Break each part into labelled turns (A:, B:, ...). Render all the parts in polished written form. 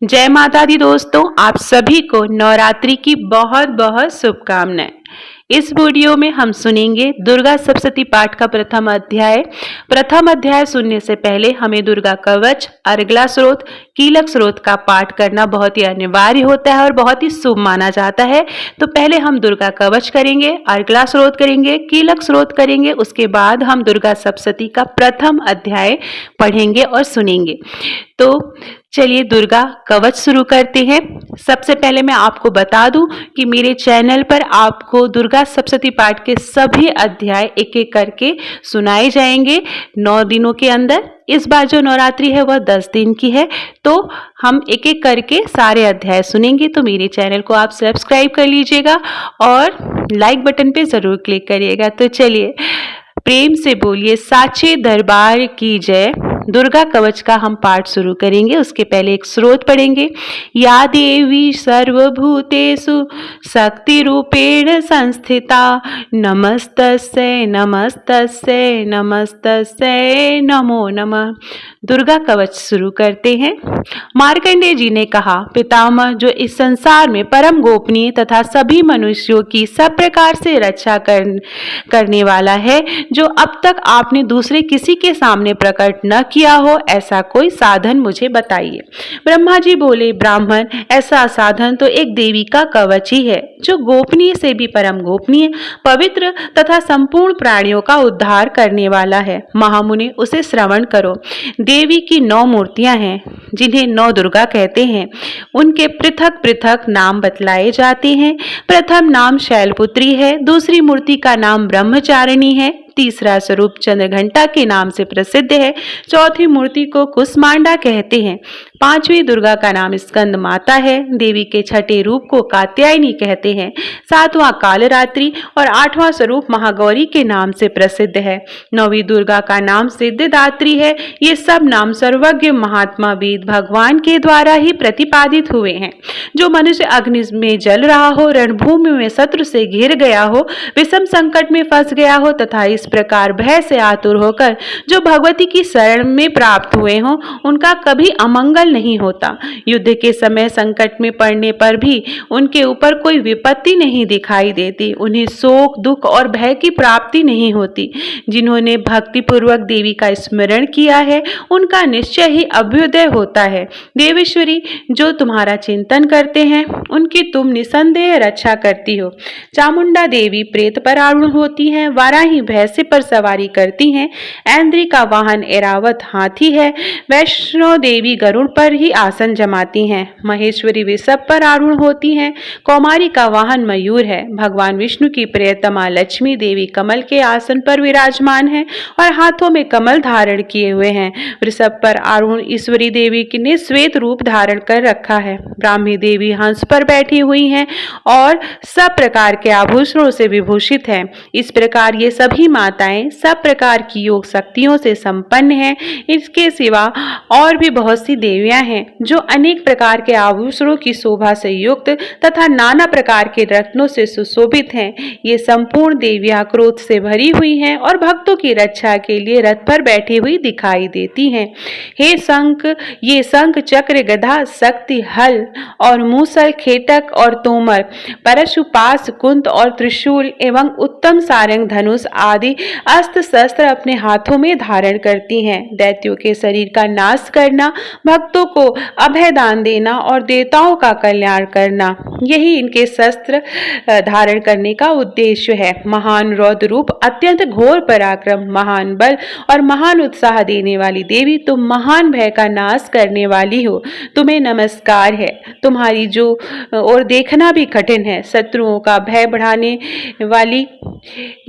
A: जय माता दी दोस्तों, आप सभी को नवरात्रि की बहुत बहुत शुभकामनाएं। इस वीडियो में हम सुनेंगे दुर्गा सप्तशती पाठ का प्रथम अध्याय सुनने से पहले हमें दुर्गा कवच, अर्गला स्रोत, कीलक स्रोत का पाठ करना बहुत ही अनिवार्य होता है और बहुत ही शुभ माना जाता है। तो पहले हम दुर्गा कवच करेंगे, अर्गला स्रोत करेंगे, कीलक स्रोत करेंगे, उसके बाद हम दुर्गा सप्तशती का प्रथम अध्याय पढ़ेंगे और सुनेंगे। तो चलिए दुर्गा कवच शुरू करते हैं। सबसे पहले मैं आपको बता दूं कि मेरे चैनल पर आपको दुर्गा सप्तशती पाठ के सभी अध्याय एक एक करके सुनाए जाएंगे 9 दिनों के अंदर। इस बार जो नवरात्रि है वह 10 दिन की है, तो हम एक एक करके सारे अध्याय सुनेंगे। तो मेरे चैनल को आप सब्सक्राइब कर लीजिएगा और लाइक बटन पे ज़रूर क्लिक करिएगा। तो चलिए प्रेम से बोलिए साचे दरबार की जय। दुर्गा कवच का हम पाठ शुरू करेंगे, उसके पहले एक स्रोत पढ़ेंगे। या देवी सर्वभूतेषु शक्ति रूपेण संस्थिता नमस्तस्यै नमस्तस्यै नमस्तस्यै नमो नमः। दुर्गा कवच शुरू करते हैं। मार्कंडेय जी ने कहा, पितामह जो इस संसार में परम गोपनीय तथा सभी मनुष्यों की सब प्रकार से रक्षा करने वाला है, जो अब तक आपने दूसरे किसी के सामने प्रकट न किया हो, ऐसा कोई साधन मुझे बताइए। ब्रह्मा जी बोले, ब्राह्मण ऐसा साधन तो एक देवी का कवच ही है, जो गोपनीय से भी परम गोपनीय, पवित्र तथा संपूर्ण प्राणियों का उद्धार करने वाला है। महामुनि उसे श्रवण करो। देवी की 9 मूर्तियां हैं, जिन्हें 9 दुर्गा कहते हैं। उनके पृथक पृथक नाम बतलाए जाते हैं। प्रथम नाम शैलपुत्री है, दूसरी मूर्ति का नाम ब्रह्मचारिणी है, तीसरा स्वरूप चंद्रघंटा के नाम से प्रसिद्ध है, चौथी मूर्ति को कुसमांडा कहते हैं, पांचवी दुर्गा का नाम स्कंद माता है, देवी के छठे रूप को कात्यायनी कहते हैं, सातवां कालरात्रि और आठवां स्वरूप महागौरी के नाम से प्रसिद्ध है, नौवीं दुर्गा का नाम सिद्धिदात्री है। ये सब नाम सर्वज्ञ महात्मा वेद भगवान के द्वारा ही प्रतिपादित हुए हैं। जो मनुष्य अग्नि में जल रहा हो, रणभूमि में शत्रु से घिर गया हो, विषम संकट में फंस गया हो तथा इस प्रकार भय से आतुर होकर जो भगवती की शरण में प्राप्त हुए हों, उनका कभी अमंगल नहीं होता। युद्ध के समय संकट में पड़ने पर भी उनके ऊपर कोई विपत्ति नहीं दिखाई देती। उन्हें शोक, दुख और भय की प्राप्ति नहीं होती। जिन्होंने भक्ति पूर्वक देवी का स्मरण किया है, उनका निश्चय ही अभ्युदय होता है। देवेश्वरी, जो तुम्हारा चिंतन करते हैं, उनकी तुम निसंदेह रक्षा करती हो। चामुंडा देवी प्रेत पर आरूढ़ होती हैं, वाराही भैंसे पर सवारी करती हैं, ऐन्द्री का वाहन ऐरावत हाथी है, वैष्णो देवी गरुड़ पर ही आसन जमाती हैं, महेश्वरी वृषभ पर आरूढ़ होती हैं, कौमारी का वाहन मयूर है, भगवान विष्णु की प्रियतमा लक्ष्मी देवी कमल के आसन पर विराजमान है और हाथों में कमल धारण किए हुए हैं। वृषभ पर आरूढ़ ईश्वरी देवी ने श्वेत रूप धारण कर रखा है। ब्राह्मी देवी हंस पर बैठी हुई हैं और सब प्रकार के आभूषणों से विभूषित हैं। इस प्रकार ये सभी माताएं सब प्रकार की योग शक्तियों से संपन्न हैं। इसके सिवा और भी बहुत सी देवियां हैं, जो अनेक प्रकार के आभूषणों की शोभा से युक्त तथा नाना प्रकार के रत्नों से सुशोभित हैं। ये संपूर्ण देवियां क्रोध से भरी हुई हैं और भक्तों की रक्षा के लिए रथ पर बैठी हुई दिखाई देती हैं। हे शंख, ये शंख, चक्र, गदा, शक्ति, हल और मूसल, खेटक और तोमर, परशुपाश, कुंत और त्रिशूल एवं उत्तम सारंग, धनुष आदि अस्त्र शस्त्र अपने हाथों में धारण करती हैं। दैत्यों के शरीर का नाश करना, भक्तों को अभय दान देना और देवताओं का कल्याण करना, यही इनके शस्त्र धारण करने का उद्देश्य है। महान रौद्र रूप, अत्यंत घोर पराक्रम, महान बल और महान उत्साह देने वाली देवी, तुम महान भय का नाश करने वाली हो। तुम्हें नमस्कार है। तुम्हारी जो और देखना भी कठिन है। शत्रुओं का भय बढ़ाने वाली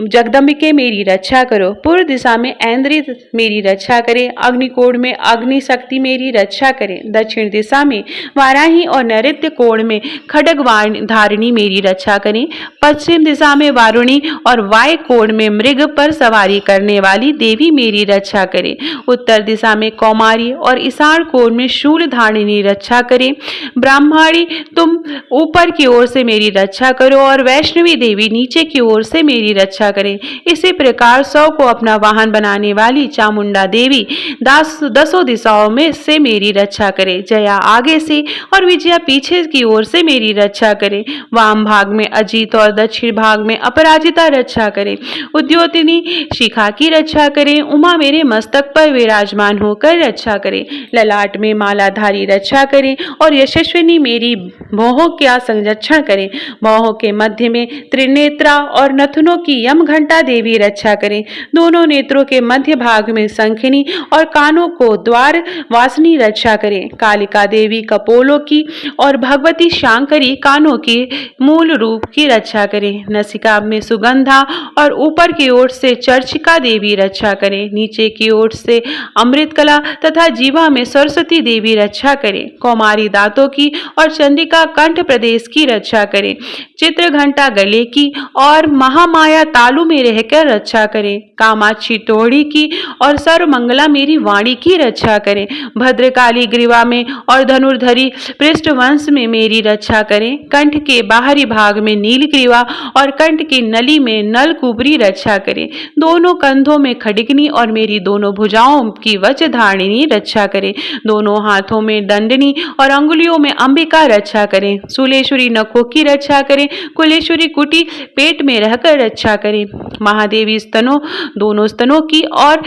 A: जगदम्बिके मेरी रक्षा करो। पूर्व दिशा में ऐन्द्री मेरी रक्षा करें, अग्निकोण में अग्नि शक्ति मेरी रक्षा करें, दक्षिण दिशा में वाराही और नैऋत्य कोण में खड्ग धारिणी मेरी रक्षा करें, पश्चिम दिशा में वारुणी और वाय कोण में मृग पर सवारी करने वाली देवी मेरी रक्षा करें, उत्तर दिशा में कौमारी और ईशान कोण में शूल धारिणी रक्षा करें। ब्राह्मणी, तुम ऊपर की ओर से मेरी रक्षा करो और वैष्णवी देवी नीचे की ओर से मेरी रक्षा करें। इसी प्रकार 100 को अपना वाहन बनाने वाली चामुंडा देवी दसों दिशाओं में से मेरी रक्षा करे। जया आगे से और विजया पीछे की ओर से मेरी रक्षा करे। वाम भाग में अजीत और दक्षिण भाग में अपराजिता रक्षा करे। उद्योतिनी शिखा की रक्षा करे। उमा मेरे मस्तक पर विराजमान होकर रक्षा करे। ललाट में मालाधारी रक्षा करे और यशस्विनी मेरी भौहों का संरक्षण करे। भौहों के मध्य में त्रिनेत्रा और नथुनों की यम घंटा देवी रक्षा करे। दोनों नेत्रों के मध्य भाग में शंखिनी और कानों को द्वार वासनी रक्षा करे। कालिका देवी कपोलों की और भगवती शांकरी कानों की मूल रूप की रक्षा करे। नसिका में सुगंधा और ऊपर की ओर से चर्चिका देवी रक्षा करे। नीचे की ओर से अमृतकला तथा जीवा में सरस्वती देवी रक्षा करे। कौमारी दांतों की और चंद्रिका कंठ प्रदेश की रक्षा करे। चित्र घंटा गले की और महामाया तालु में रहकर रक्षा करे। कामाक्षी तोड़ी की और सर्वमंगला मेरी वाणी की रक्षा करे। भद्रकाली ग्रीवा में और धनुर्धरी पृष्ठवंश में मेरी रक्षा करे। कंठ के बाहरी भाग में नील ग्रीवा और कंठ की नली में नल कुबरी रक्षा करे। दोनों कंधों में खडिगनी और मेरी दोनों भुजाओं की वज्रधारिणी रक्षा करे। दोनों हाथों में दंडनी और अंगुलियों में अंबिका रक्षा करे। शूलेश्वरी नखों की रक्षा करे। कुलेश्वरी कुटी पेट में रहकर रक्षा करे। महादेवी स्तनों दोनों स्तनों की और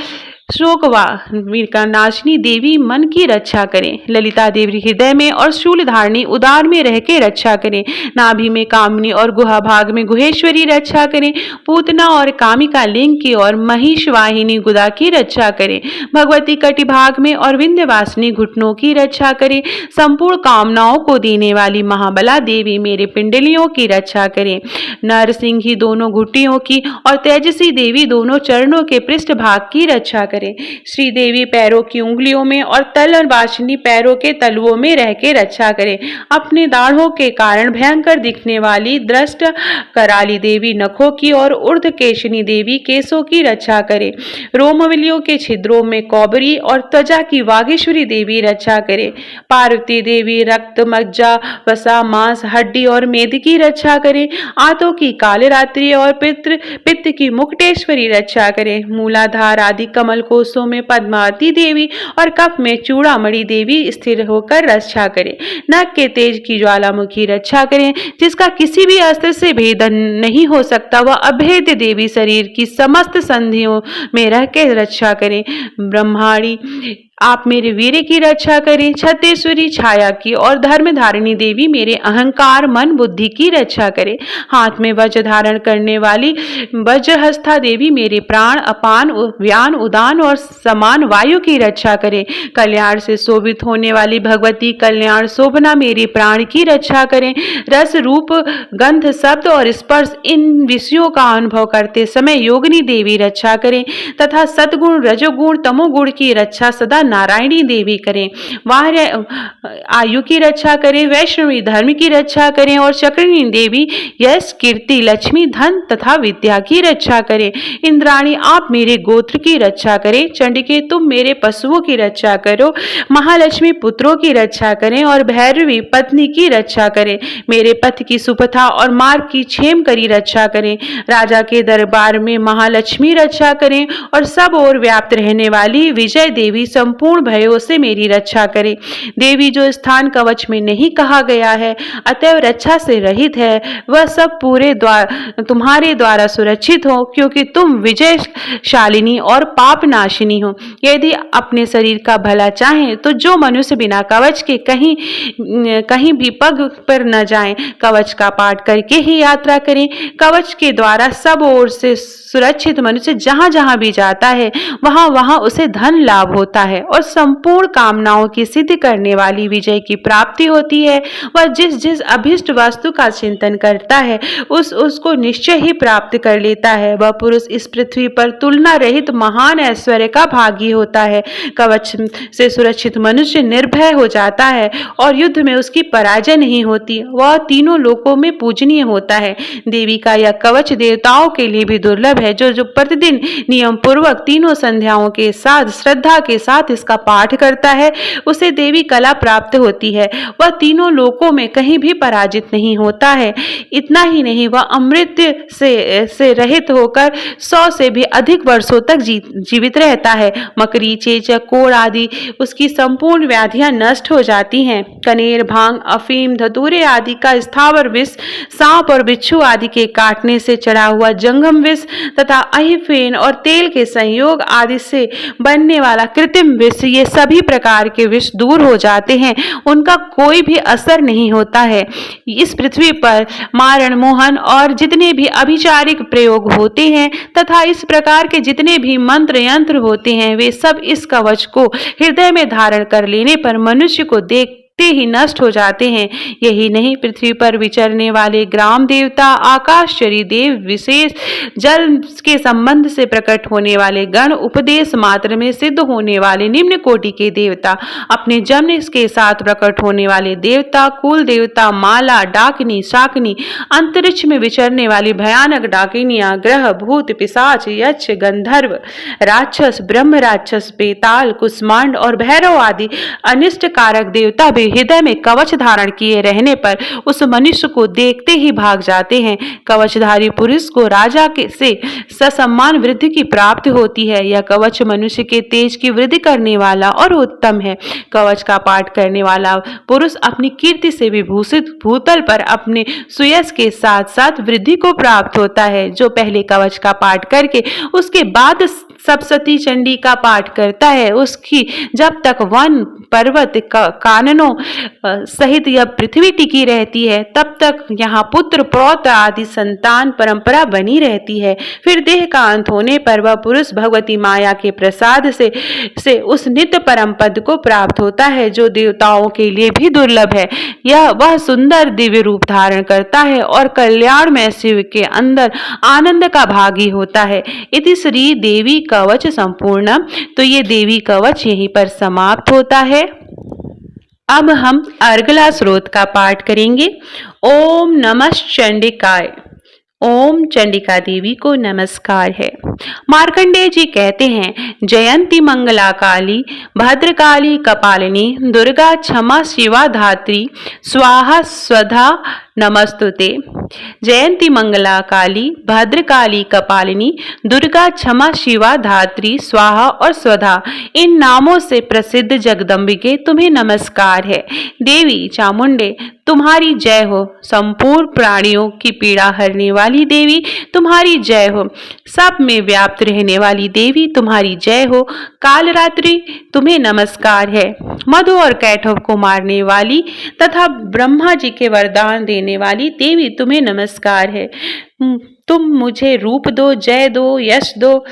A: शोकनाशिनी देवी मन की रक्षा करें। ललिता देवी हृदय में और शूलधारिणी उदार में रह के रक्षा करें। नाभि में कामिनी और गुहा भाग में गुहेश्वरी रक्षा करें। पूतना और कामिका लिंग की और महिष वाहिनी गुदा की रक्षा करें। भगवती कटि भाग में और विंध्यवासिनी घुटनों की रक्षा करें। संपूर्ण कामनाओं को देने वाली महाबला देवी मेरे पिंडलियों की रक्षा करें। नरसिंही दोनों घुटियों की और तेजसी देवी दोनों चरणों के पृष्ठ भाग की रक्षा करें। श्रीदेवी पैरों की उंगलियों में और तल और वासिनी पैरों के तलुओं में रह के रक्षा करें। अपने दाढ़ों के कारण भयंकर दिखने वाली दृष्ट कराली देवी नखों की और ऊर्ध्व केशनी देवी केशों की रक्षा करें। रोमवलियों के छिद्रों में कौबरी और त्वचा की वागीश्वरी देवी रक्षा करे। पार्वती देवी रक्त मज्जा वसा मांस हड्डी और मेद की रक्षा करे। आंतों की कालरात्रि और पित्त की मुकुटेश्वरी रक्षा करे। मूलाधार आदि कमल कोशों में पद्मावती देवी और कफ में चूड़ामणि देवी स्थिर होकर रक्षा करे। नाक के तेज की ज्वालामुखी रक्षा करें, जिसका किसी भी अस्त्र से भेदन नहीं हो सकता। वह अभेद्य देवी शरीर की समस्त संधियों में रह के रक्षा करें। ब्रह्माणी आप मेरे वीर की रक्षा करें। छत्तेश्वरी छाया की और धर्मधारिणी देवी मेरे अहंकार मन बुद्धि की रक्षा करें। हाथ में वज्र धारण करने वाली वज्रहस्था देवी मेरे प्राण अपान व्यान उदान और समान वायु की रक्षा करें। कल्याण से शोभित होने वाली भगवती कल्याण शोभना मेरे प्राण की रक्षा करें। रस रूप गंध शब्द और स्पर्श इन विषयों का अनुभव करते समय योगिनी देवी रक्षा करें तथा सतगुण रजोगुण तमोगुण की रक्षा सदा नारायणी देवी करें। वार्य आयु की रक्षा करें। वैष्णवी धर्म की रक्षा करें और चक्रिणी देवी यश कीर्ति लक्ष्मी धन तथा विद्या की रक्षा करें। इंद्राणी आप मेरे गोत्र की रक्षा करें। चंडिके तुम मेरे पशुओं की रक्षा करो। महालक्ष्मी पुत्रों की रक्षा करें और भैरवी पत्नी की रक्षा करें। मेरे पथ की सुपथा और मार्ग की क्षेम करी रक्षा करें। राजा के दरबार में महालक्ष्मी रक्षा करें और सब ओर व्याप्त रहने वाली विजय देवी संपूर्ण भयों से मेरी रक्षा करे। देवी जो स्थान कवच में नहीं कहा गया है अतएव रक्षा से रहित है, वह सब पूरे तुम्हारे द्वारा सुरक्षित हो, क्योंकि तुम विजयशालिनी और पाप नाशिनी हो। यदि अपने शरीर का भला चाहें तो जो मनुष्य बिना कवच के कहीं भी पग पर न जाए, कवच का पाठ करके ही यात्रा करें। कवच के द्वारा सब ओर से सुरक्षित मनुष्य जहां जहां भी जाता है वहां वहां उसे धन लाभ होता है और संपूर्ण कामनाओं की सिद्ध करने वाली विजय की प्राप्ति होती है। वह जिस जिस अभिष्ट वस्तु का चिंतन करता है उसको निश्चय ही प्राप्त कर लेता है। वह पुरुष इस पृथ्वी पर तुलना रहित महान ऐश्वर्य का भागी होता है। कवच से सुरक्षित मनुष्य निर्भय हो जाता है और युद्ध में उसकी पराजय नहीं होती। वह तीनों लोकों में पूजनीय होता है। देवी का यह कवच देवताओं के लिए भी दुर्लभ है, जो प्रतिदिन नियम पूर्वक तीनों संध्याओं के साथ श्रद्धा के साथ इसका पाठ करता है उसे देवी कला प्राप्त होती है। वह तीनों लोकों में कहीं भी पराजित नहीं होता है। इतना ही नहीं, वह अमृत से रहित होकर 100 से भी अधिक वर्षों तक जीवित रहता है। मकड़ी, चेचक, कोढ़ आदि उसकी संपूर्ण व्याधियां नष्ट हो जाती हैं। कनेर, भांग, अफीम, धतूरे आदि का स्थावर विष, सांप और बिच्छू आदि के काटने से चढ़ा हुआ जंगम विष तथा अहिफेन और तेल के संयोग आदि से बनने वाला कृत्रिम विष, ये सभी प्रकार के विष दूर हो जाते हैं, उनका कोई भी असर नहीं होता है। इस पृथ्वी पर मारण, मोहन और जितने भी अभिचारिक प्रयोग होते हैं तथा इस प्रकार के जितने भी मंत्र यंत्र होते हैं, वे सब इस कवच को हृदय में धारण कर लेने पर मनुष्य को देखते ही नष्ट हो जाते हैं। यही नहीं, पृथ्वी पर विचरने वाले ग्राम देवता, आकाशचरी देव, विशेष जल के संबंध से प्रकट होने वाले गण, उपदेश मात्र में सिद्ध होने वाले निम्न कोटि के देवता, अपने जन्म के साथ प्रकट होने वाले देवता, कुल देवता, माला, डाकिनी, शाकिनी, अंतरिक्ष में विचरने वाली भयानक डाकिनियां, ग्रह, भूत, पिशाच, यक्ष, गंधर्व, राक्षस, ब्रह्म राक्षस, बेताल, कुष्मांड और भैरव आदि अनिष्ट कारक देवता भी हृदय में कवच धारण किए रहने पर उस मनुष्य को देखते ही भाग जाते हैं। कवचधारी पुरुष को राजा से ससम्मान वृद्धि की प्राप्ति होती है। यह कवच मनुष्य के तेज की वृद्धि करने वाला और उत्तम है। कवच का पाठ करने वाला पुरुष अपनी कीर्ति से विभूषित भूतल पर अपने सुयश के साथ साथ वृद्धि को प्राप्त होता है। जो पहले कवच का पाठ करके उसके बाद सप्तशती चंडी का पाठ करता है, उसकी जब तक वन, पर्वत, काननों सहित यह पृथ्वी टिकी रहती है, तब तक यहाँ पुत्र, पौत्र आदि संतान परंपरा बनी रहती है। फिर देह का अंत होने पर वह पुरुष भगवती माया के प्रसाद से उस नित्य परम पद को प्राप्त होता है, जो देवताओं के लिए भी दुर्लभ है। वह सुंदर दिव्य रूप धारण करता है और कल्याणमय शिव के अंदर आनंद का भागी होता है। इति श्री देवी कवच संपूर्ण। तो ये देवी कवच यहीं पर समाप्त होता है। अब हम अर्गला स्रोत का पाठ करेंगे। ओम नमः चंडिकाय। ओम चंडिका देवी को नमस्कार है। मार्कंडेय जी कहते हैं, जयंती मंगला काली, भद्रकाली कपालिनी, दुर्गा क्षमा शिवा धात्री, स्वाहा स्वधा नमस्तुते। जयंती मंगला काली, भद्रकाली कपालिनी, दुर्गा क्षमा शिवा धात्री, स्वाहा और स्वधा, इन नामों से प्रसिद्ध जगदम्बिके तुम्हें नमस्कार है। देवी चामुंडे तुम्हारी जय हो। संपूर्ण प्राणियों की पीड़ा हरने वाली देवी तुम्हारी जय हो। सब में व्याप्त रहने वाली देवी तुम्हारी जय हो। कालरात्रि तुम्हें नमस्कार है। मधु और कैटव को मारने वाली तथा ब्रह्मा जी के वरदान देने वाली देवी तुम्हें नमस्कार है। तुम मुझे रूप दो, जय दो, यश दो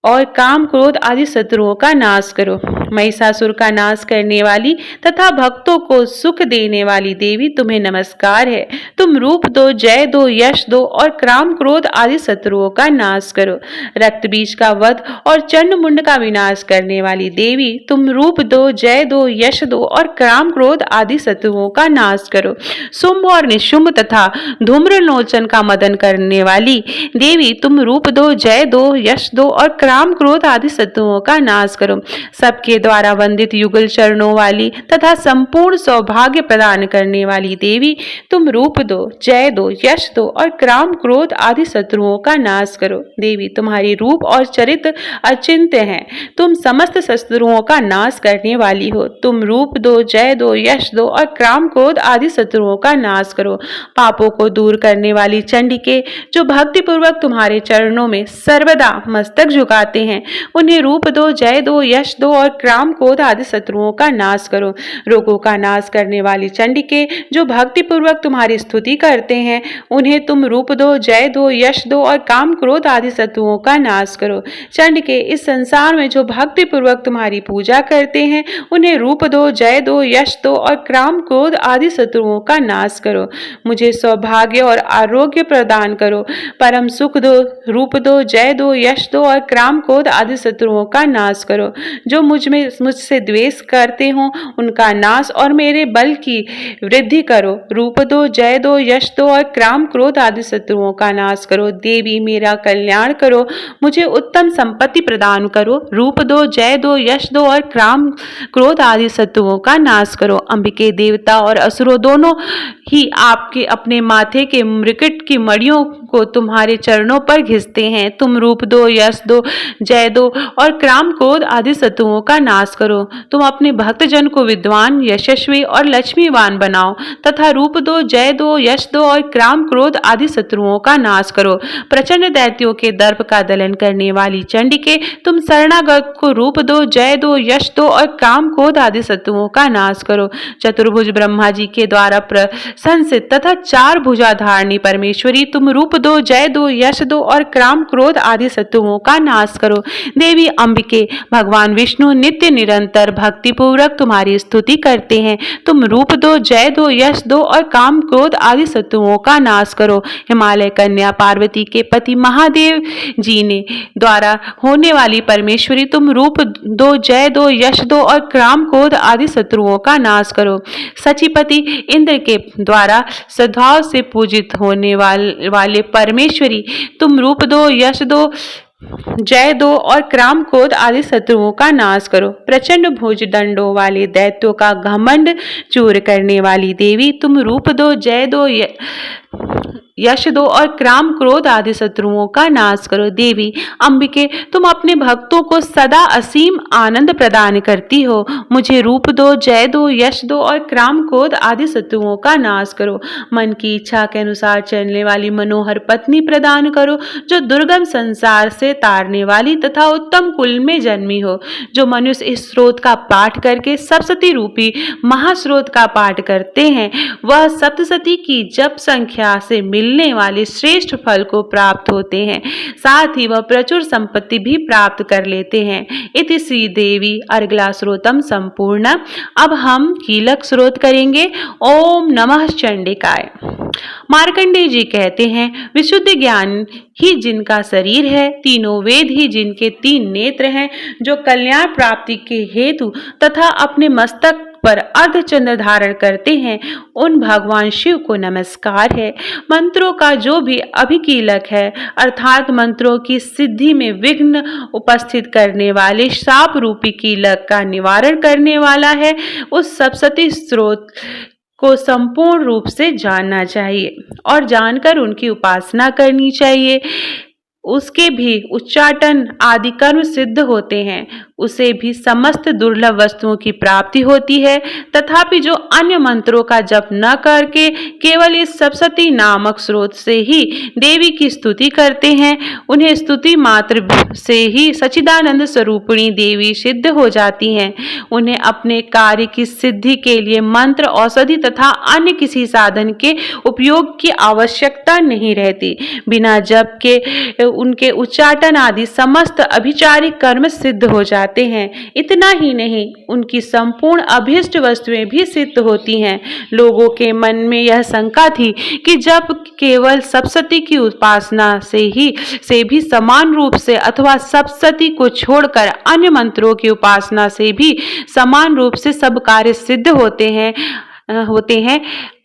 A: और काम, क्रोध आदि शत्रुओं का नाश करो। महिषासुर का नाश करने वाली तथा भक्तों को सुख देने वाली देवी तुम्हें नमस्कार है। तुम रूप दो, जय दो, यश दो और काम, क्रोध आदि शत्रुओं का नाश करो। रक्त बीज का वध और चंड मुंड का विनाश करने वाली देवी तुम रूप दो, जय दो, यश दो और काम, क्रोध आदि शत्रुओं का नाश करो। शुंभ और निशुंभ तथा धूम्रलोचन का मदन करने वाली देवी तुम रूप दो, जय दो, यश दो और काम, क्रोध आदि शत्रुओं का नाश करो। सबके द्वारा वंदित युगल चरणों वाली तथा संपूर्ण सौभाग्य प्रदान करने वाली देवी तुम रूप दो, जय दो, यश दो और काम, क्रोध आदि शत्रुओं का नाश करो। देवी तुम्हारी रूप और चरित्र अचिंत्य हैं। तुम समस्त शत्रुओं का नाश करने वाली हो। तुम रूप दो, जय दो, यश दो और काम, क्रोध आदि शत्रुओं का नाश करो। पापों को दूर करने वाली चंडिके जो भक्ति पूर्वक तुम्हारे चरणों में सर्वदा मस्तक झुका हैं, उन्हें रूप दो, जय दो, यश दो और काम, क्रोध आदि शत्रुओं का नाश करो। रोगों का नाश करने वाली चंडिके जो भक्ति पूर्वक तुम्हारी स्तुति करते हैं, उन्हें तुम रूप दो, जय दो, यश दो और काम, क्रोध आदि शत्रुओं का नाश करो। चंडिके इस संसार में जो भक्ति पूर्वक तुम्हारी पूजा करते हैं, उन्हें रूप दो, जय दो, यश दो और काम, क्रोध आदि शत्रुओं का नाश करो। मुझे सौभाग्य और आरोग्य प्रदान करो। परम सुख दो। रूप दो, जय दो, यश दो और काम, काम क्रोध आदि शत्रुओं का नाश करो। जो मुझसे द्वेष करते हो उनका नाश और मेरे बल की वृद्धि करो। रूप दो, जय दो, यश दो और काम क्रोध आदि शत्रुओं का नाश करो। देवी मेरा कल्याण करो, मुझे उत्तम संपत्ति प्रदान करो। रूप दो, जय दो, यश दो और काम क्रोध आदि शत्रुओं का नाश करो। अंबिके देवता और असुरों दोनों ही आपके अपने माथे के मृकट की मड़ियों को तुम्हारे चरणों पर घिसते हैं। तुम रूप दो, यश दो, जय दो और काम क्रोध आदि शत्रुओं का नाश करो। तुम अपने भक्तजन को विद्वान, यशस्वी और लक्ष्मीवान बनाओ तथा रूप दो, जय दो, यश दो और काम क्रोध आदि शत्रुओं का नाश करो। प्रचंड दैत्यों के दर्प का दलन करने वाली चंडिके, तुम शरणागत को रूप दो, जय दो, यश दो और काम क्रोध आदि शत्रुओं का नाश करो। चतुर्भुज ब्रह्मा जी के द्वारा प्रशंसित तथा चार भुजाधारिणी परमेश्वरी, तुम रूप दो, जय दो, यश दो और काम क्रोध आदि शत्रुओं का नाश करो। देवी अंबिके, भगवान विष्णु नित्य निरंतर भक्ति पूर्वक तुम्हारी स्तुति करते हैं। तुम रूप दो, जय दो, यश दो और काम क्रोध आदि शत्रुओं का नाश करो। हिमालय कन्या पार्वती के पति महादेव जी ने द्वारा होने वाली परमेश्वरी, तुम रूप दो, जय दो, यश दो और काम क्रोध आदि शत्रुओं का नाश करो। सचिपति इंद्र के द्वारा सद्भाव से पूजित होने वाले परमेश्वरी, तुम रूप दो, यश दो, जय दो और काम क्रोध आदि शत्रुओं का नाश करो। प्रचंड भुज दंडों वाले दैत्यों का घमंड चूर करने वाली देवी, तुम रूप दो, जय दो, यश दो और काम क्रोध आदि शत्रुओं का नाश करो। देवी अंबिके, तुम अपने भक्तों को सदा असीम आनंद प्रदान करती हो। मुझे रूप दो, जय दो, यश दो और काम क्रोध आदि शत्रुओं का नाश करो। मन की इच्छा के अनुसार चलने वाली मनोहर पत्नी प्रदान करो, जो दुर्गम संसार से तारने वाली तथा उत्तम कुल में जन्मी हो। जो मनुष्य इस स्रोत का पाठ करके सप्तशती रूपी महास्रोत का पाठ करते हैं, वह सप्तशती की जप संख्या से मिलने वाले श्रेष्ठ फल को प्राप्त होते हैं। साथ ही वह प्रचुर संपत्ति भी प्राप्त कर लेते हैं। इति श्री देवी अर्गला स्रोतम संपूर्ण। अब हम कीलक स्रोत करेंगे। ओम नमः चंडिकाय। मार्कंडेय जी कहते हैं, विशुद्ध ज्ञान ही जिनका शरीर है, तीनों वेद ही जिनके तीन नेत्र हैं, जो कल्याण प्राप्ति के हेतु तथा अपने मस्तक पर अर्धचंद्र धारण करते हैं, उन भगवान शिव को नमस्कार है। मंत्रों का जो भी अभिकीलक है, अर्थात मंत्रों की सिद्धि में विघ्न उपस्थित करने वाले शाप रूपी कीलक का निवारण करने वाला है, उस सप्तशती स्रोत को संपूर्ण रूप से जानना चाहिए और जानकर उनकी उपासना करनी चाहिए। उसके भी उच्चाटन आदि कर्म सिद्ध होते हैं, उसे भी समस्त दुर्लभ वस्तुओं की प्राप्ति होती है। तथापि जो अन्य मंत्रों का जप न करके केवल इस सप्तशती नामक स्रोत से ही देवी की स्तुति करते हैं, उन्हें स्तुति मात्र से ही सच्चिदानंद स्वरूपिणी देवी सिद्ध हो जाती हैं। उन्हें अपने कार्य की सिद्धि के लिए मंत्र, औषधि तथा अन्य किसी साधन के उपयोग की आवश्यकता नहीं रहती। बिना जप के उनके उच्चाटन आदि समस्त अभिचारिक कर्म सिद्ध हो जाते हैं। इतना ही नहीं, उनकी संपूर्ण अभीष्ट वस्तुएं भी सिद्ध होती हैं। लोगों के मन में यह शंका थी कि जब केवल सप्तशती की उपासना से भी समान रूप से अथवा सप्तशती को छोड़कर अन्य मंत्रों की उपासना से भी समान रूप से सब कार्य सिद्ध होते हैं।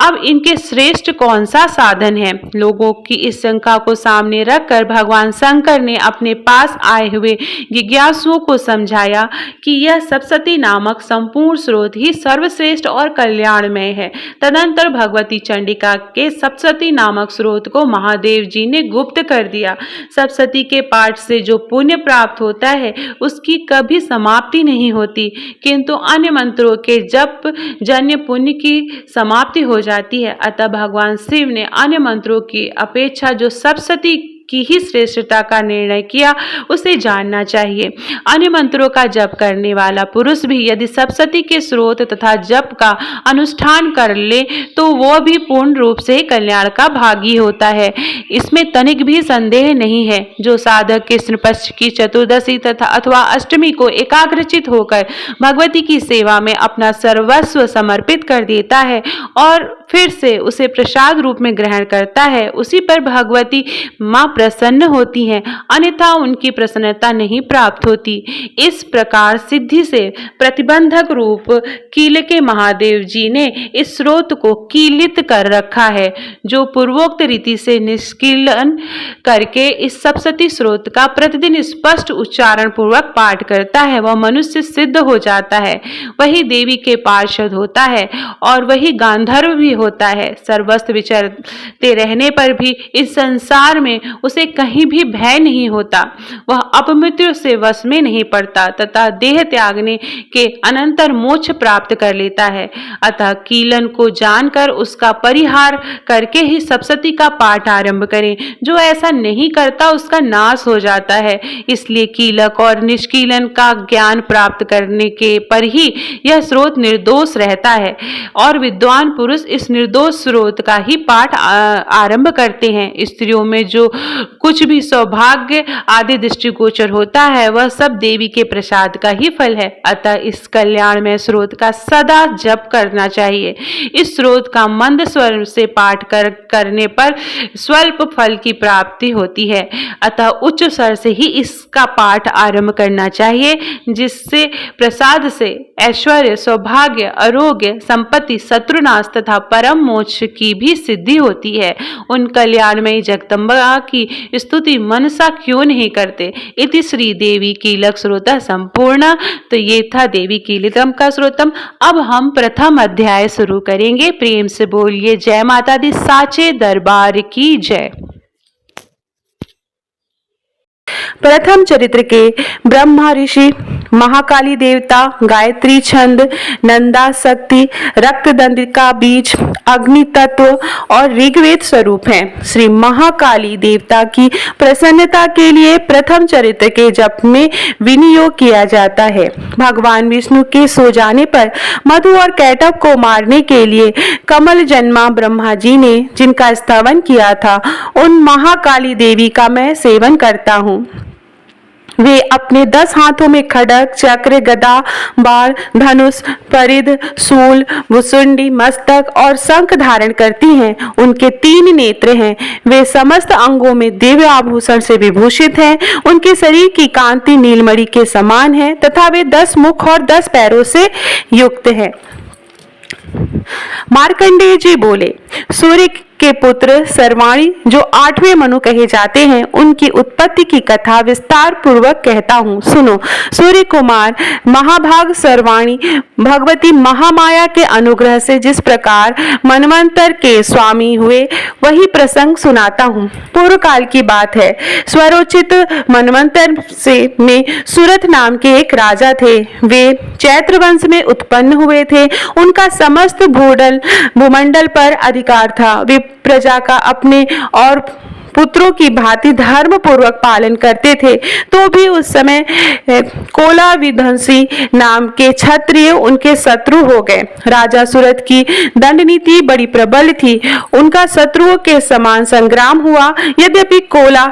A: अब इनके श्रेष्ठ कौन सा साधन है? लोगों की इस शंका को सामने रखकर भगवान शंकर ने अपने पास आए हुए जिज्ञासुओं को समझाया कि यह सप्तशती नामक संपूर्ण स्रोत ही सर्वश्रेष्ठ और कल्याणमय है। तदनंतर भगवती चंडिका के सप्तशती नामक स्रोत को महादेव जी ने गुप्त कर दिया। सप्तशती के पाठ से जो पुण्य प्राप्त होता है, उसकी कभी समाप्ति नहीं होती, किंतु अन्य मंत्रों के जप जन्य पुण्य की समाप्ति हो जाती है। अतः भगवान शिव ने अन्य मंत्रों की अपेक्षा जो सप्तशती की ही श्रेष्ठता का निर्णय किया, उसे जानना चाहिए। अन्य मंत्रों का जप करने वाला पुरुष भी यदि सप्तशती के स्रोत तथा जप का अनुष्ठान कर ले, तो वह भी पूर्ण रूप से कल्याण का भागी होता है। इसमें तनिक भी संदेह नहीं है। जो साधक कृष्ण पक्ष की चतुर्दशी तथा अथवा अष्टमी को एकाग्रचित होकर भगवती की सेवा में अपना सर्वस्व समर्पित कर देता है और फिर से उसे प्रसाद रूप में ग्रहण करता है, उसी पर भगवती माँ प्रसन्न होती हैं, अन्यथा उनकी प्रसन्नता नहीं प्राप्त होती। इस प्रकार सिद्धि से प्रतिबंधक रूप कीलके महादेव जी ने इस स्रोत को कीलित कर रखा है। जो पूर्वोक्त रीति से निष्कीलन करके इस सप्तशती स्रोत का प्रतिदिन स्पष्ट उच्चारण पूर्वक पाठ करता है, वह मनुष्य सिद्ध हो जाता है, वही देवी के पार्षद होता है और वही गांधर्व भी होता है। सर्वस्त्र विचरते रहने पर भी इस संसार में उसे कहीं भी भय नहीं होता, वह अपमृत्यु से वश में नहीं पड़ता तथा देह त्यागने के अनंतर मोक्ष प्राप्त कर लेता है। अतः कीलन को जानकर उसका परिहार करके ही सप्तशती का पाठ आरंभ करें। जो ऐसा नहीं करता उसका नाश हो जाता है। इसलिए कीलक और निष्कीलन का ज्ञान प्राप्त करने के पर ही यह स्रोत निर्दोष रहता है और विद्वान पुरुष इस निर्दोष स्रोत का ही पाठ आरंभ करते हैं। स्त्रियों में जो कुछ भी सौभाग्य आदि दृष्टिगोचर होता है वह सब देवी के प्रसाद का ही फल है। अतः इस कल्याण में स्रोत का सदा जप करना चाहिए। इस स्रोत का मंद स्वर से पाठ करने पर स्वल्प फल की प्राप्ति होती है। अतः उच्च स्वर से ही इसका पाठ आरंभ करना चाहिए, जिससे प्रसाद से ऐश्वर्य, सौभाग्य, आरोग्य, संपत्ति, शत्रुनाश तथा परम मोक्ष की भी सिद्धि होती है। उन कल्याणमयी जगदम्बा की स्तुति मनसा क्यों नहीं करते। इति श्री देवी कीलक स्रोतः संपूर्ण। तो ये था देवी कीलकम का स्रोतम। अब हम प्रथम अध्याय शुरू करेंगे। प्रेम से बोलिए जय माता दी, साचे दरबार की जय। प्रथम चरित्र के ब्रह्मा ऋषि, महाकाली देवता, गायत्री छंद, नंदा शक्ति, रक्तदंडिका बीज, अग्नि तत्व और ऋग्वेद स्वरूप हैं। श्री महाकाली देवता की प्रसन्नता के लिए प्रथम चरित्र के जप में विनियोग किया जाता है। भगवान विष्णु के सो जाने पर मधु और कैटभ को मारने के लिए कमल जन्मा ब्रह्मा जी ने जिनका स्तवन किया था, उन महाकाली देवी का मैं सेवन करता हूँ। वे अपने 10 हाथों में खड्ग, चक्र, गदा, बाण, धनुष, परिध, शूल, भुसुंडी, मस्तक और शंख धारण करती हैं। उनके 3 नेत्र हैं। वे समस्त अंगों में दिव्य आभूषण से विभूषित हैं। उनके शरीर की कांति नीलमणि के समान है तथा वे 10 मुख और 10 पैरों से युक्त हैं। मार्कंडेय जी बोले, सूर्य के पुत्र सर्वाणी जो 8वें मनु कहे जाते हैं, उनकी उत्पत्ति की कथा विस्तार पूर्वक कहता हूँ, सुनो। सूर्य कुमार महाभाग सर्वाणी भगवती महामाया के अनुग्रह से जिस प्रकार मनवंतर के स्वामी हुए, वही प्रसंग सुनाता हूँ। पूर्व काल की बात है। स्वरोचित मनवंतर में सुरथ नाम के एक राजा थे। वे चैत्र वंश में उत्पन्न हुए थे। उनका समस्त भूमंडल पर अधिकार था। वे प्रजा का अपने और पुत्रों की भांति धर्म पूर्वक पालन करते थे। तो भी उस समय कोला विध्वंसी नाम के क्षत्रिय उनके शत्रु हो गए। राजा सुरथ की दंड नीति बड़ी प्रबल थी। उनका शत्रुओं के समान संग्राम हुआ। यद्यपि कोला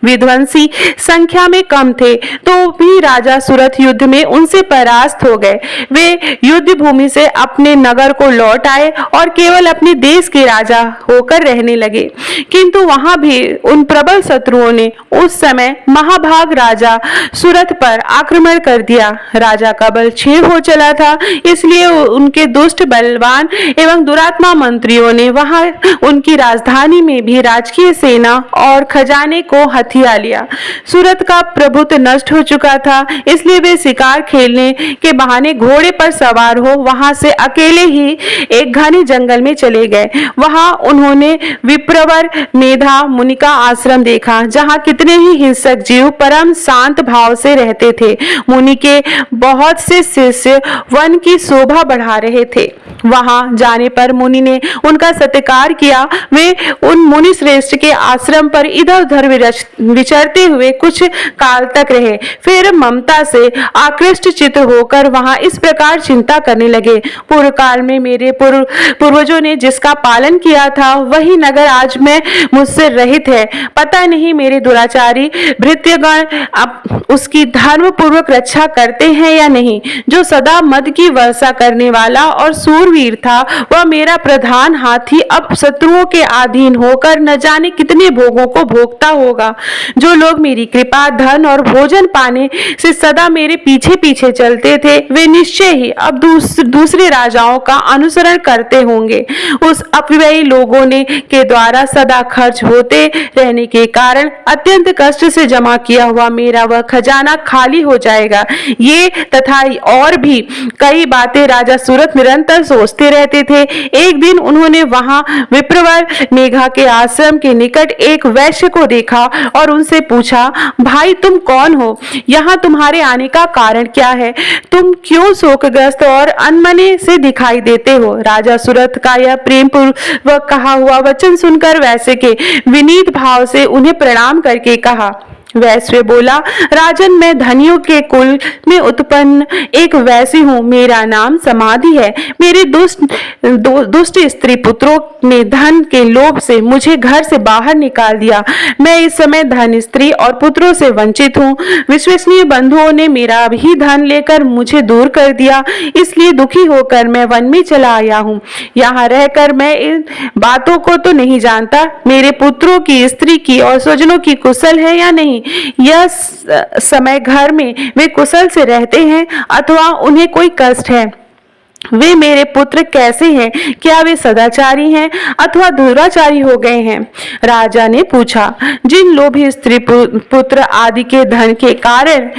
A: विध्वंसी संख्या में कम थे, तो भी राजा सुरथ युद्ध में उनसे परास्त हो गए। वे युद्ध भूमि से अपने नगर को लौट आए और केवल अपने देश के राजा होकर रहने लगे। किंतु वहां भी उन प्रबल शत्रुओं ने उस समय महाभाग राजा सुरथ पर आक्रमण कर दिया। राजा का बल क्षीण हो चला था, इसलिए उनके दुष्ट, बलवान एवं दुरात्मा मंत्रियों ने वहां उनकी राजधानी में भी राजकीय सेना और खजाने को हथिया लिया। सूरत का प्रभुत्व नष्ट हो चुका था, इसलिए वे शिकार खेलने के बहाने घोड़े पर सवार हो वहां से अकेले ही एक घने जंगल में चले गए। वहां उन्होंने विप्रवर मेधा मुनि का आश्रम देखा, जहां कितने ही हिंसक जीव परम शांत भाव से रहते थे। मुनि के बहुत से शिष्य वन की शोभा बढ़ा रहे थे। वहां जाने पर मुनि ने उनका सत्कार किया। वे उन मुनि श्रेष्ठ के आश्रम पर इधर उधर विचरते विचरते हुए कुछ काल तक रहे। फिर ममता से आकृष्ट चित्त होकर वहां इस प्रकार चिंता करने लगे, पूर्व काल में मेरे पूर्वजों ने जिसका पालन किया था वही नगर आज में मुझसे रहित है। पता नहीं मेरे दुराचारी भृत्यगण अब उसकी धर्म पूर्वक रक्षा करते हैं या नहीं। जो सदा मद की वर्षा करने वाला और सूरवीर था, वह मेरा प्रधान हाथी अब शत्रुओं के अधीन होकर न जाने कितने भोगों को भोगता होगा। जो लोग मेरी कृपा, धन और भोजन पाने से सदा मेरे पीछे पीछे चलते थे, वे निश्चय ही अब दूसरे राजाओं का अनुसरण करते होंगे। उस अपव्ययी लोगों ने के द्वारा सदा खर्च होते रहने के कारण अत्यंत कष्ट से जमा किया हुआ मेरा वह खजाना खाली हो जाएगा। ये तथा और भी कई बातें राजा सूरत निरंतर सोचते रहते थे। एक दिन उन्होंने वहां विप्रवर मेघा के आश्रम के निकट एक वैश्य को देखा और उनसे पूछा, भाई तुम कौन हो? यहाँ तुम्हारे आने का कारण क्या है? तुम क्यों शोकग्रस्त और अनमने से दिखाई देते हो? राजा सूरत का यह प्रेम पूर्वक कहा हुआ वचन सुनकर वैश्य के विनीत भाव से उन्हें प्रणाम करके कहा। वैश्य बोला, राजन मैं धनियों के कुल में उत्पन्न एक वैसी हूँ। मेरा नाम समाधि है। मेरे दुष्ट स्त्री पुत्रों ने धन के लोभ से मुझे घर से बाहर निकाल दिया। मैं इस समय धन, स्त्री और पुत्रों से वंचित हूँ। विश्वसनीय बंधुओं ने मेरा भी धन लेकर मुझे दूर कर दिया, इसलिए दुखी होकर मैं वन में चला आया हूँ। यहाँ रहकर मैं इन बातों को तो नहीं जानता मेरे पुत्रों की, स्त्री की और स्वजनों की कुशल है या नहीं। यह समय घर में वे कुशल से रहते हैं अथवा उन्हें कोई कष्ट है। वे मेरे पुत्र कैसे हैं? क्या वे सदाचारी हैं अथवा दुराचारी हो गए हैं? राजा ने पूछा, जिन लोभी स्त्री पुत्र आदि के धन के कारण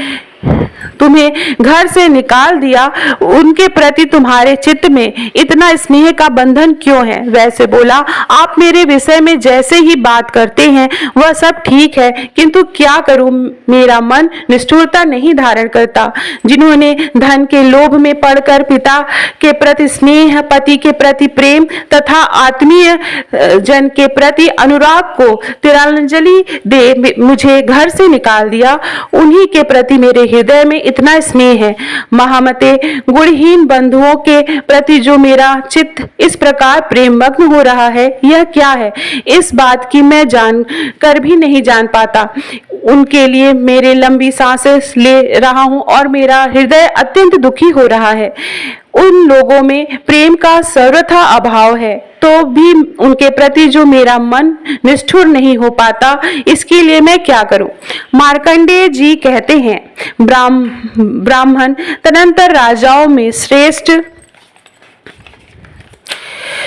A: तुम्हें घर से निकाल दिया, उनके प्रति तुम्हारे चित्त में इतना स्नेह का बंधन क्यों है? वैसे बोला, आप मेरे विषय में जैसे ही बात करते हैं वह सब ठीक है, किंतु क्या करूं, मेरा मन निष्ठुरता नहीं धारण करता। जिन्होंने धन के लोभ में पड़कर पिता के प्रति स्नेह, पति के प्रति प्रेम तथा आत्मीय जन के प्रति अनुराग को तिलांजलि दे मुझे घर से निकाल दिया, उन्हीं के प्रति मेरे हृदय में इतना स्नेह है। महामते, गुणहीन बंधुओं के प्रति जो मेरा चित्त इस प्रकार प्रेम मग्न हो रहा है, यह क्या है? इस बात की मैं जान कर भी नहीं जान पाता। उनके लिए मेरे लंबी सांसें ले रहा हूं और मेरा हृदय अत्यंत दुखी हो रहा है। उन लोगों में प्रेम का सर्वथा अभाव है, तो भी उनके प्रति जो मेरा मन निष्ठुर नहीं हो पाता, इसके लिए मैं क्या करूं? मार्कंडेय जी कहते हैं, ब्राह्मण तदंतर राजाओं में श्रेष्ठ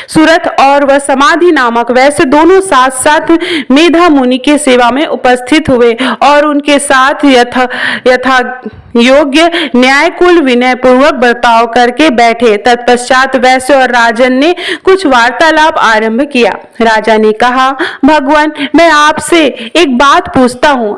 A: सूरत और वह समाधि नामक वैसे दोनों साथ साथ मेधा मुनि के सेवा में उपस्थित हुए और उनके साथ यथा योग्य न्यायकुल विनय पूर्वक बर्ताव करके बैठे। तत्पश्चात वैश्य और राजन ने कुछ वार्तालाप आरंभ किया। राजा ने कहा, भगवान, मैं आपसे एक बात पूछता हूँ,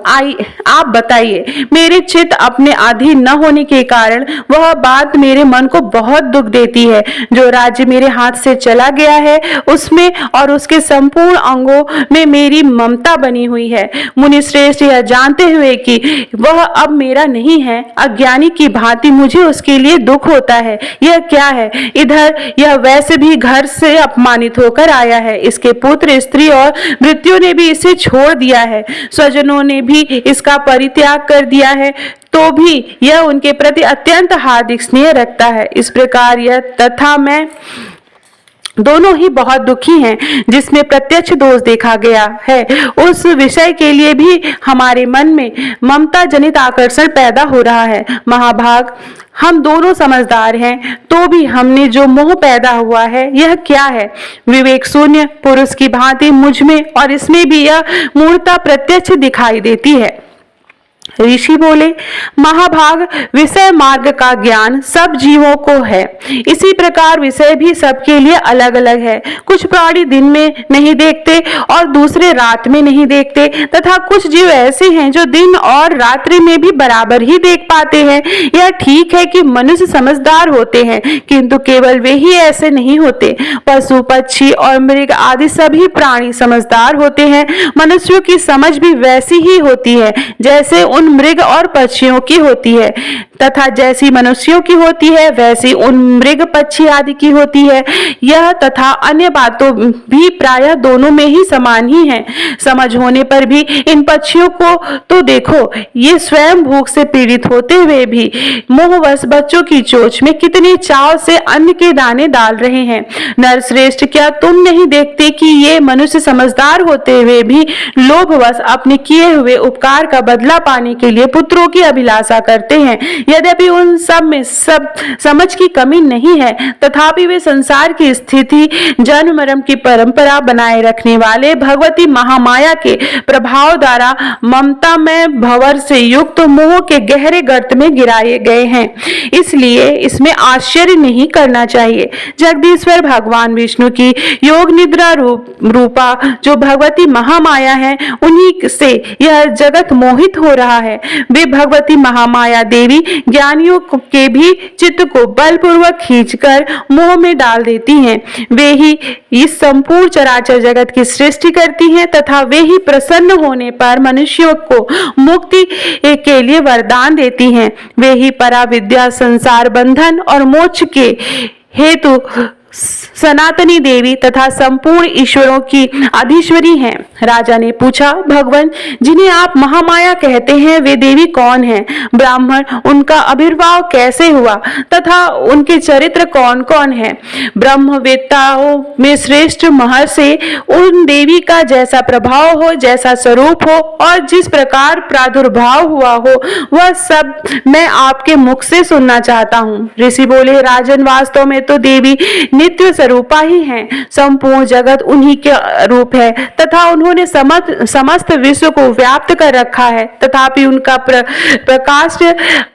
A: आप बताइए। मेरे चित्त अपने अधीन न होने के कारण वह बात मेरे मन को बहुत दुख देती है। जो राज्य मेरे हाथ से चला गया है, उसमें और उसके संपूर्ण अंगों में मेरी ममता बनी हुई है। मुनि श्रेष्ठ यह जानते हुए कि वह अब मेरा नहीं है, अज्ञानी की भांति मुझे उसके लिए दुख होता है। यह क्या है? इधर यह वैसे भी घर से अपमानित होकर आया है, इसके पुत्र, स्त्री और मृत्यु ने भी इसे छोड़ दिया है, स्वजनों ने भी इसका परित्याग कर दिया है, तो भी यह उनके प्रति अत्यंत हार्दिक स्नेह रखता है। इस प्रकार यह तथा मैं दोनों ही बहुत दुखी हैं। जिसमें प्रत्यक्ष दोष देखा गया है, उस विषय के लिए भी हमारे मन में ममता जनित आकर्षण पैदा हो रहा है। महाभाग, हम दोनों समझदार हैं, तो भी हमने जो मोह पैदा हुआ है, यह क्या है? विवेक शून्य पुरुष की भांति मुझ में और इसमें भी यह मूर्ता प्रत्यक्ष दिखाई देती है। ऋषि बोले, महाभाग, विषय मार्ग का ज्ञान सब जीवों को है। इसी प्रकार विषय भी सबके लिए अलग अलग है। कुछ प्राणी दिन में नहीं देखते और दूसरे रात में नहीं देखते, तथा कुछ जीव ऐसे हैं जो दिन और रात्रि में भी बराबर ही देख पाते हैं। यह ठीक है कि मनुष्य समझदार होते हैं, किंतु केवल वे ही ऐसे नहीं होते। पशु, पक्षी और मृग आदि सभी प्राणी समझदार होते हैं। मनुष्यों की समझ भी वैसी ही होती है जैसे उन मृग और पक्षियों की होती है, तथा जैसी मनुष्यों की होती है वैसी उन मृग, पक्षी आदि की होती है। यह तथा अन्य बातों भी प्रायः दोनों में ही समान ही है। समझ होने पर भी इन पक्षियों को तो देखो, ये स्वयं भूख से पीड़ित होते हुए भी मोहवश बच्चों की चोंच में कितने चाव से अन्न के दाने डाल रहे हैं। नरश्रेष्ठ, क्या तुम नहीं देखते कि ये मनुष्य समझदार होते हुए भी लोभवश अपने किए हुए उपकार का बदला पाने के लिए पुत्रों की अभिलाषा करते हैं। यद्यपि उन सब में सब समझ की कमी नहीं है, तथापि वे संसार की स्थिति, जन्म मरण की परंपरा बनाए रखने वाले भगवती महामाया के प्रभाव द्वारा ममता में भंवर से युक्त मोह के गहरे गर्त में गिराए गए हैं। इसलिए इसमें आश्चर्य नहीं करना चाहिए। जगदीश्वर भगवान विष्णु की योग निद्रा रूपा जो भगवती महामाया है, उन्हीं से यह जगत मोहित हो रहा है। वे भगवती महामाया देवी ज्ञानियों के भी चित्त को बलपूर्वक खींचकर मोह में डाल देती हैं। वे ही इस संपूर्ण चराचर जगत की सृष्टि करती हैं, तथा वे ही प्रसन्न होने पर मनुष्यों को मुक्ति के लिए वरदान देती हैं। वे ही पराविद्या, संसार बंधन और मोक्ष के हेतु सनातनी देवी तथा संपूर्ण ईश्वरों की अधीश्वरी हैं। राजा ने पूछा, भगवान, जिन्हें आप महामाया कहते हैं, वे देवी कौन हैं? ब्राह्मण, उनका आविर्भाव कैसे हुआ तथा उनके चरित्र कौन कौन है? ब्रह्मवेत्ताओं में श्रेष्ठ महर्षि, उन देवी का जैसा प्रभाव हो, जैसा स्वरूप हो और जिस प्रकार प्रादुर्भाव हुआ हो, वह सब मैं आपके मुख से सुनना चाहता हूँ। ऋषि बोले, राजन, वास्तव में तो देवी नित्य स्वरूपा ही हैं। संपूर्ण जगत उन्हीं के रूप है तथा उन्होंने समस्त विश्व को व्याप्त कर रखा है। तथापि उनका प्रकाश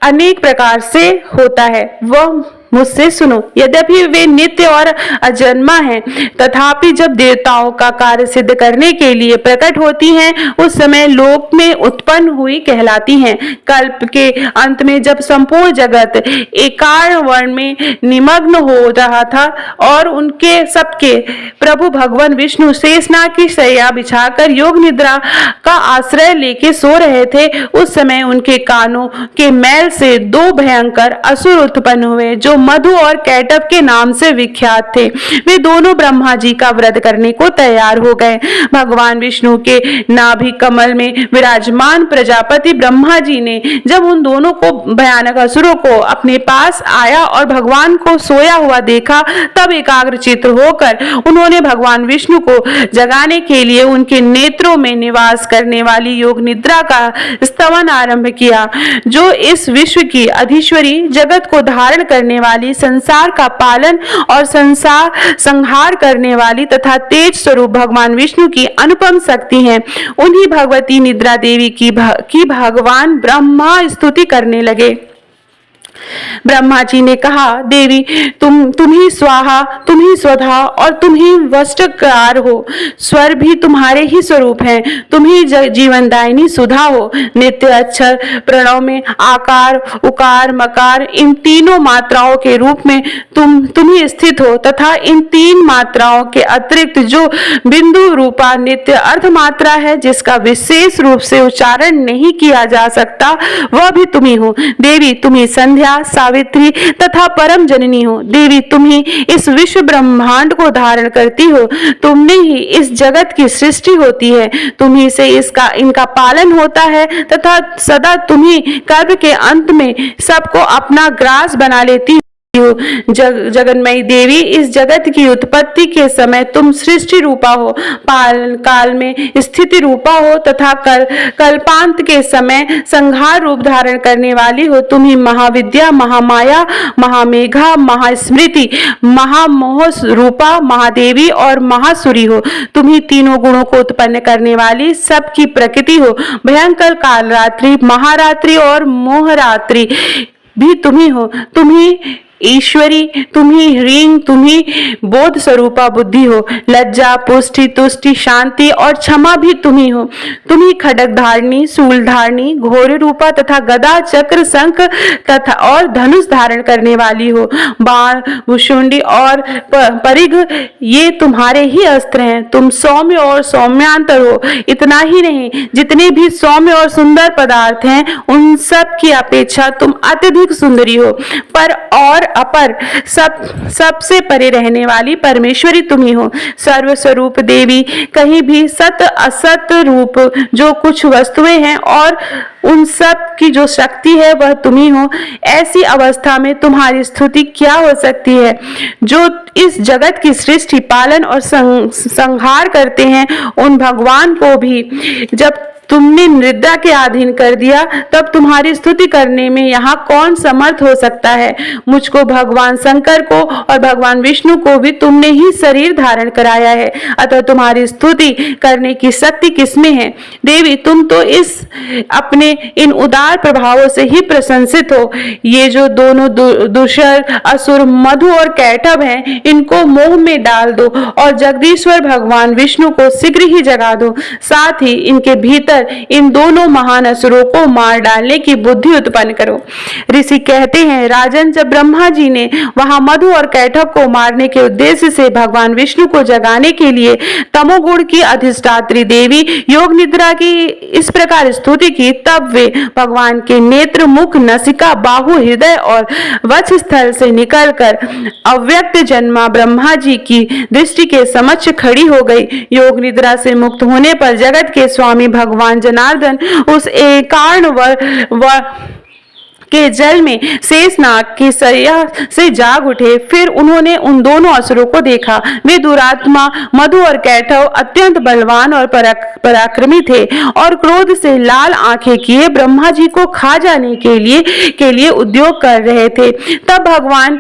A: अनेक प्रकार से होता है। वह मुझसे सुनो। यद्यपि वे नित्य और अजन्मा हैं, तथापि जब देवताओं का कार्य सिद्ध करने के लिए प्रकट होती हैं, उस समय लोक में उत्पन्न हुई कहलाती हैं। कल्प के अंत में जब संपूर्ण जगत एकार वर्ण में निमग्न हो रहा था और उनके सबके प्रभु भगवान विष्णु शेषनाग की शैया बिछाकर योग निद्रा का आश्रय लेके सो रहे थे, उस समय उनके कानों के मैल से दो भयंकर असुर उत्पन्न हुए जो मधु और कैटव के नाम से विख्यात थे। वे दोनों ब्रह्मा जी का वध करने को तैयार हो गए। भगवान विष्णु के नाभि कमल में विराजमान प्रजापति ब्रह्मा जी ने जब उन दोनों को भयानक असुरों को अपने पास आया और भगवान को सोया हुआ देखा, तब एकाग्रचित्त होकर उन्होंने भगवान विष्णु को जगाने के लिए उनके नेत्रों में निवास करने वाली योग निद्रा का स्तवन आरंभ किया, जो इस विश्व की अधीश्वरी, जगत को धारण करने वाली, संसार का पालन और संसार संहार करने वाली तथा तेज स्वरूप भगवान विष्णु की अनुपम शक्ति है। उन्हीं भगवती निद्रा देवी की भगवान ब्रह्मा स्तुति करने लगे। ब्रह्मा जी ने कहा, देवी, तुम ही स्वाहा, तुम ही स्वधा और तुम ही वस्त्रकार हो। स्वर भी तुम्हारे ही स्वरूप हैं। तुम ही जीवनदायिनी सुधा हो। नित्य अक्षर प्रणव में आकार, उकार, मकार, इन तीनों मात्राओं के रूप में तुम ही स्थित हो तथा इन तीन मात्राओं के अतिरिक्त जो बिंदु रूपा नित्य अर्ध मात्रा है, जिसका विशेष रूप से उच्चारण नहीं किया जा सकता, वह भी तुम ही हो। देवी, तुम ही संध्या, सावित्री तथा परम जननी हो। देवी, तुम ही इस विश्व ब्रह्मांड को धारण करती हो। तुमने ही इस जगत की सृष्टि होती है। तुम ही से इनका पालन होता है तथा सदा तुम ही कल्प के अंत में सबको अपना ग्रास बना लेती हो। हो। जगन्मयी देवी, इस जगत की उत्पत्ति के समय तुम सृष्टि रूपा हो, पालन काल में स्थिति रूपा हो तथा कल्पांत के समय संहार रूप धारण करने वाली हो। तुम ही महाविद्या, महामाया, महामेघा, महास्मृति, महामोह रूपा, महादेवी और महासुरी हो। तुम ही तीनों गुणों को उत्पन्न करने वाली सबकी प्रकृति हो। भयंकर कालरात्रि, महारात्रि और मोहरात्रि भी तुम ही हो। तुम ही ईश्वरी, तुम ही ह्रीं, तुम ही बोध स्वरूपा बुद्धि हो। लज्जा, पुष्टि, तुष्टि, शांति और क्षमा भी तुम ही हो। तुम ही खड्ग धारणी, शूल धारणी, घोर रूपा तथा गदा, चक्र, शंख तथा और धनुष धारण करने वाली हो। बाण, भुशुंडी और परिघ ये तुम्हारे ही अस्त्र हैं। तुम सौम्य और सौम्यांतर हो। इतना ही नहीं, जितने भी सौम्य और सुंदर पदार्थ हैं उन सब की अपेक्षा तुम अत्यधिक सुंदरी हो। पर और अपर सबसे परे रहने वाली परमेश्वरी तुम ही हो। सर्व स्वरूप देवी, कहीं भी सत असत रूप जो कुछ वस्तुएं हैं और उन सब की जो शक्ति है वह तुम ही हो। ऐसी अवस्था में तुम्हारी स्तुति क्या हो सकती है? जो इस जगत की सृष्टि, पालन और संहार करते हैं, उन भगवान को भी जब तुमने निद्रा के अधीन कर दिया, तब तुम्हारी स्तुति करने में यहाँ कौन समर्थ हो सकता है? मुझको, भगवान शंकर को और भगवान विष्णु को भी तुमने ही शरीर धारण कराया है, अतः तुम्हारी स्तुति करने की शक्ति किसमें है? देवी, तुम तो इस अपने इन उदार प्रभावों से ही प्रशंसित हो। ये जो दोनों दुष्कर असुर मधु और कैटभ हैं, इनको मोह में डाल दो और जगदीश्वर भगवान विष्णु को शीघ्र ही जगा दो। साथ ही इनके भीतर इन दोनों महान असुरों को मार डालने की बुद्धि उत्पन्न करो। ऋषि कहते हैं, राजन, जब ब्रह्मा जी ने वहां मधु और कैटभ को मारने के उद्देश्य से भगवान विष्णु को जगाने के लिए तमोगुण की अधिष्ठात्री देवी योग निद्रा की इस प्रकार स्तुति की, तब वे भगवान के नेत्र, मुख, नसिका, बाहु, हृदय और वक्ष स्थल से निकलकर अव्यक्त जन्मा ब्रह्मा जी की दृष्टि के समक्ष खड़ी हो गई। योग निद्रा से मुक्त होने पर जगत के स्वामी भगवान जनार्दन उस एकारण के जल में शेषनाग की सैया से जाग उठे। फिर उन्होंने उन दोनों असुरों को देखा। वे दुरात्मा मधु और कैटभ अत्यंत बलवान और पराक्रमी थे और क्रोध से लाल आंखें किए ब्रह्मा जी को खा जाने के लिए उद्योग कर रहे थे। तब भगवान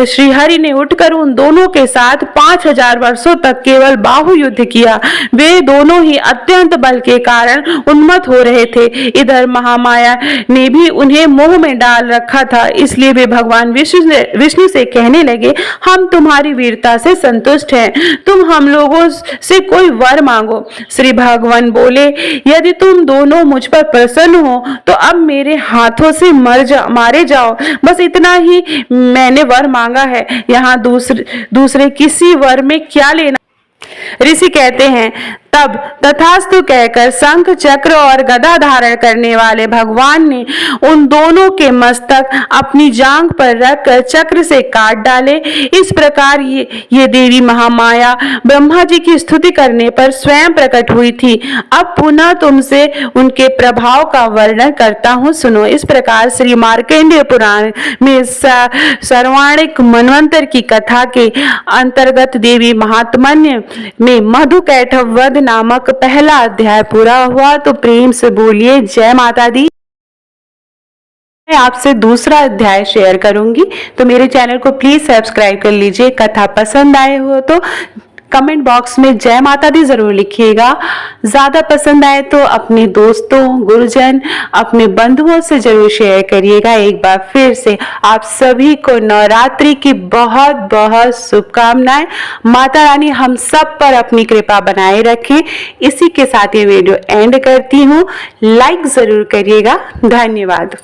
A: श्रीहरि ने उठकर उन दोनों के साथ 5000 वर्षों तक केवल बाहु युद्ध किया। वे दोनों ही अत्यंत बल के कारण उन्मत्त हो रहे थे। इधर महामाया ने भी उन्हें मोह में डाल रखा था, इसलिए वे भगवान विष्णु से कहने लगे, हम तुम्हारी वीरता से संतुष्ट हैं, तुम हम लोगों से कोई वर मांगो। श्री भगवान बोले, यदि तुम दोनों मुझ पर प्रसन्न हो तो अब मेरे हाथों से मारे जाओ, बस इतना ही मैंने वर मांगा है, यहाँ दूसरे किसी वर में क्या लेना। ऋषि कहते हैं, तब तथास्तु कहकर शंख, चक्र और गदा धारण करने वाले भगवान ने उन दोनों के मस्तक अपनी जांघ पर रखकर चक्र से काट डाले। इस प्रकार ये देवी महामाया ब्रह्मा जी की स्तुति करने पर स्वयं प्रकट हुई थी। अब पुनः तुमसे उनके प्रभाव का वर्णन करता हूँ, सुनो। इस प्रकार श्री मार्कंडेय पुराण में सर्वाणिक मनवंतर की कथा के अंतर्गत देवी महात्म्य में मधु कैटभ वध नामक पहला अध्याय पूरा हुआ। तो प्रेम से बोलिए जय माता दी। मैं आपसे दूसरा अध्याय शेयर करूंगी, तो मेरे चैनल को प्लीज सब्सक्राइब कर लीजिए। कथा पसंद आए हो तो कमेंट बॉक्स में जय माता दी जरूर लिखिएगा। ज्यादा पसंद आए तो अपने दोस्तों, गुरुजन, अपने बंधुओं से जरूर शेयर करिएगा। एक बार फिर से आप सभी को नवरात्रि की बहुत बहुत शुभकामनाएं। माता रानी हम सब पर अपनी कृपा बनाए रखें। इसी के साथ ये वीडियो एंड करती हूँ। लाइक जरूर करिएगा। धन्यवाद।